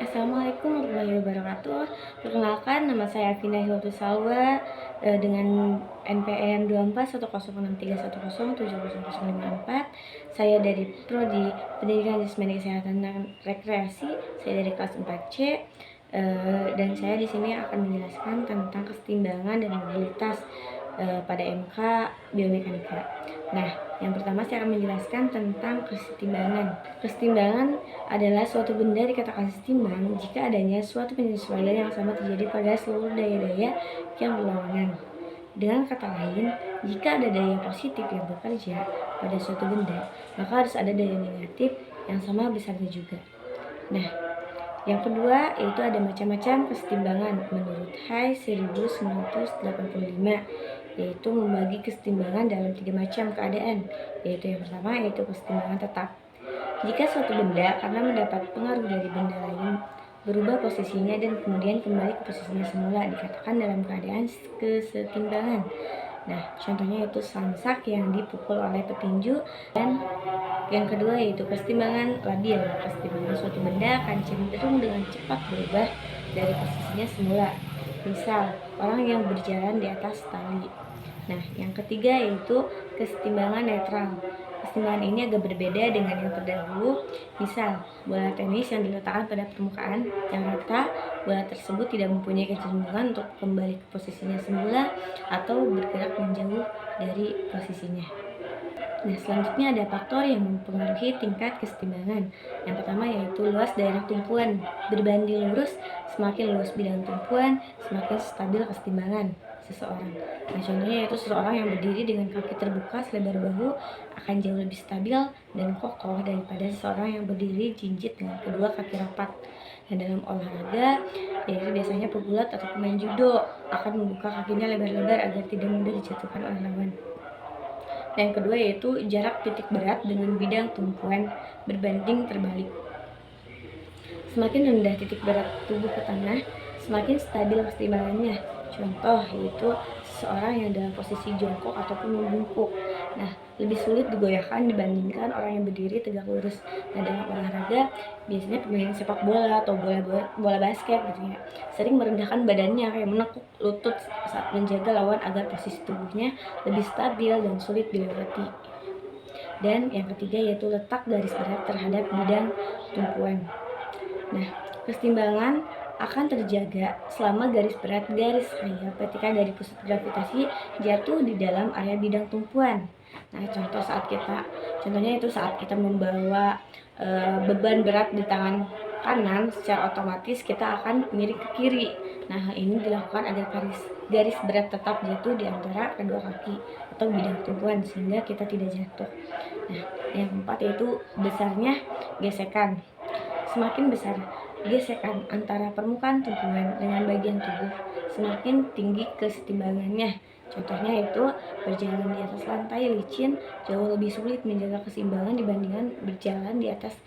Assalamualaikum warahmatullahi wabarakatuh. Perkenalkan, nama saya Vina Hilatu Salwa dengan NPM 24106310700054. Saya dari Prodi Pendidikan Jasmani Kesehatan dan Rekreasi. Saya dari kelas 4C. Dan saya di sini akan menjelaskan tentang kesetimbangan dan mobilitas pada MK Biomekanika. Nah, yang pertama saya akan menjelaskan tentang kesetimbangan. Kesetimbangan adalah suatu benda dikatakan setimbang jika adanya suatu penyesuaian yang sama terjadi pada seluruh daya-daya yang berlawanan. Dengan kata lain, jika ada daya positif yang bekerja pada suatu benda, maka harus ada daya negatif yang sama besarnya juga. Nah, yang kedua yaitu ada macam-macam kesetimbangan menurut Hay 1985, yaitu membagi kesetimbangan dalam 3 macam keadaan, yaitu yang pertama yaitu kesetimbangan tetap. Jika suatu benda karena mendapat pengaruh dari benda lain berubah posisinya dan kemudian kembali ke posisinya semula, dikatakan dalam keadaan kesetimbangan. Nah, contohnya yaitu samsak yang dipukul oleh petinju. Dan yang kedua yaitu kesetimbangan labil. Kesetimbangan suatu benda akan cenderung dengan cepat berubah dari posisinya semula. Misal, orang yang berjalan di atas tali. Nah, yang ketiga yaitu kesetimbangan netral. Kesetimbangan ini agak berbeda dengan yang terdahulu. Misal, bola tenis yang diletakkan pada permukaan yang rata, bola tersebut tidak mempunyai kecenderungan untuk kembali ke posisinya semula atau bergerak menjauh dari posisinya. Nah, selanjutnya ada faktor yang mempengaruhi tingkat kesetimbangan. Yang pertama yaitu luas daerah tumpuan. Berbanding lurus, semakin luas bidang tumpuan, semakin stabil kesetimbangan seseorang. Nah, contohnya yaitu seseorang yang berdiri dengan kaki terbuka selebar bahu akan jauh lebih stabil dan kokoh daripada seseorang yang berdiri jinjit dengan kedua kaki rapat. Nah, dalam olahraga, yaitu biasanya pegulat atau pemain judo akan membuka kakinya lebar-lebar agar tidak mudah dijatuhkan oleh lawan. Yang kedua yaitu jarak titik berat dengan bidang tumpuan berbanding terbalik. Semakin rendah titik berat tubuh ke tanah, semakin stabil kesetimbangannya. Contoh yaitu seseorang yang dalam posisi jongkok ataupun membungkuk. Nah, lebih sulit digoyahkan dibandingkan orang yang berdiri tegak lurus. Nah, dalam olahraga biasanya pemain sepak bola atau bola basket gitu ya, sering merendahkan badannya kayak menekuk lutut saat menjaga lawan agar posisi tubuhnya lebih stabil dan sulit dilewati. Dan yang ketiga yaitu letak garis berat terhadap bidang tumpuan. Nah, kesetimbangan akan terjaga selama garis berat garis sayap ketika dari pusat gravitasi jatuh di dalam area bidang tumpuan. Nah, contohnya itu saat kita membawa beban berat di tangan kanan, secara otomatis kita akan miring ke kiri. Nah, hal ini dilakukan agar garis berat tetap jatuh di antara kedua kaki atau bidang tumpuan sehingga kita tidak jatuh. Nah, yang keempat yaitu besarnya gesekan. Semakin besar gesekan antara permukaan tumpuan dengan bagian tubuh, semakin tinggi kesetimbangannya. Contohnya yaitu berjalan di atas lantai licin jauh lebih sulit menjaga keseimbangan dibandingkan berjalan di atas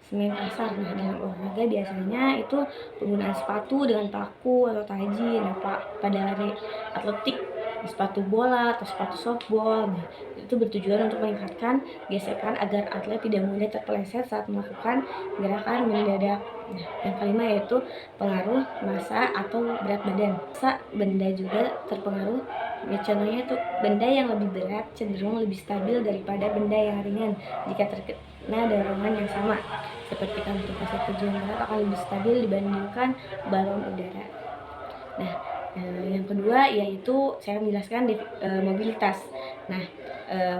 semen kasar. Nah, dalam olahraga biasanya itu penggunaan sepatu dengan paku atau taji. Nah, pada hari atletik sepatu bola atau sepatu softball. Nah, itu bertujuan untuk meningkatkan gesekan agar atlet tidak mudah terpeleset saat melakukan gerakan mendadak. Nah, yang kelima yaitu pengaruh massa atau berat badan. Massa benda juga terpengaruh. Ya, contohnya itu benda yang lebih berat cenderung lebih stabil daripada benda yang ringan jika terkena dorongan yang sama. Seperti kantung pasir tujuan berat akan lebih stabil dibandingkan balon udara. Nah, yang kedua yaitu saya menjelaskan mobilitas. Nah,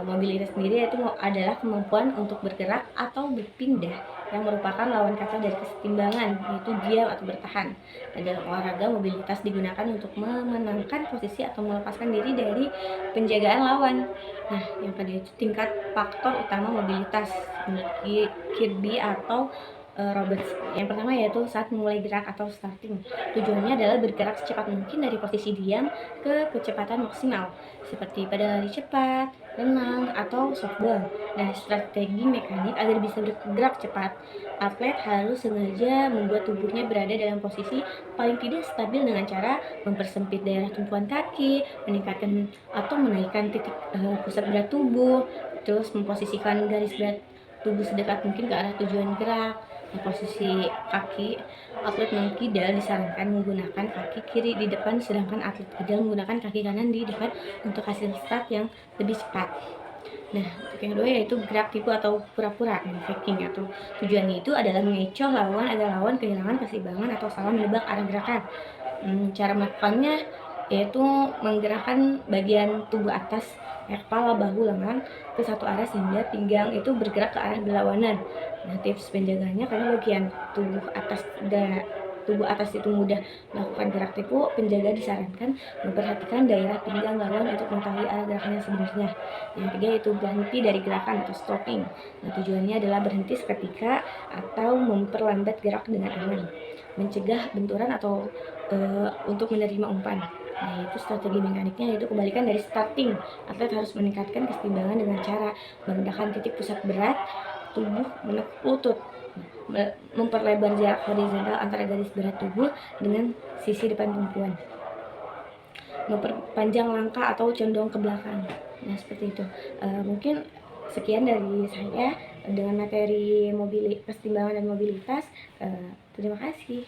mobilitas sendiri itu adalah kemampuan untuk bergerak atau berpindah yang merupakan lawan kata dari kesetimbangan, yaitu diam atau bertahan. Nah, dalam olahraga mobilitas digunakan untuk memenangkan posisi atau melepaskan diri dari penjagaan lawan. Nah, yang kedua itu tingkat faktor utama mobilitas menurut Kirby atau Roberts. Yang pertama yaitu saat memulai gerak atau starting. Tujuannya adalah bergerak secepat mungkin dari posisi diam ke kecepatan maksimal, seperti pada lari cepat, renang, atau softball. Nah, strategi mekanik agar bisa bergerak cepat, atlet harus sengaja membuat tubuhnya berada dalam posisi paling tidak stabil dengan cara mempersempit daerah tumpuan kaki, meningkatkan atau menaikkan titik pusat berat tubuh, terus memposisikan garis berat tubuh sedekat mungkin ke arah tujuan gerak. Posisi kaki, atlet mengkidal disarankan menggunakan kaki kiri di depan, sedangkan atlet kidal menggunakan kaki kanan di depan untuk hasil start yang lebih cepat. Nah, untuk yang kedua yaitu gerak tipu atau pura-pura, faking, atau tujuannya itu adalah mengecoh lawan agar lawan kehilangan keseimbangan atau salah menebak arah gerakan. Cara melakukannya yaitu menggerakkan bagian tubuh atas, kepala, bahu, lengan ke satu arah sehingga pinggang itu bergerak ke arah berlawanan. Nah, tips penjaganya karena bagian tubuh atas itu mudah melakukan gerak tipu, penjaga disarankan memperhatikan daerah pinggang lawan untuk mengetahui arah gerakannya sebenarnya. Yang ketiga yaitu berhenti dari gerakan atau stopping. Nah, tujuannya adalah berhenti seketika atau memperlambat gerak dengan aman, mencegah benturan atau untuk menerima umpan. Nah, itu strategi mekaniknya yaitu kebalikan dari starting. Atlet harus meningkatkan keseimbangan dengan cara merendahkan titik pusat berat tubuh menekuk lutut, memperlebar jarak horizontal antara garis berat tubuh dengan sisi depan tumpuan, memperpanjang langkah atau condong ke belakang. Nah, seperti itu. Mungkin sekian dari saya dengan materi keseimbangan dan mobilitas. Terima kasih.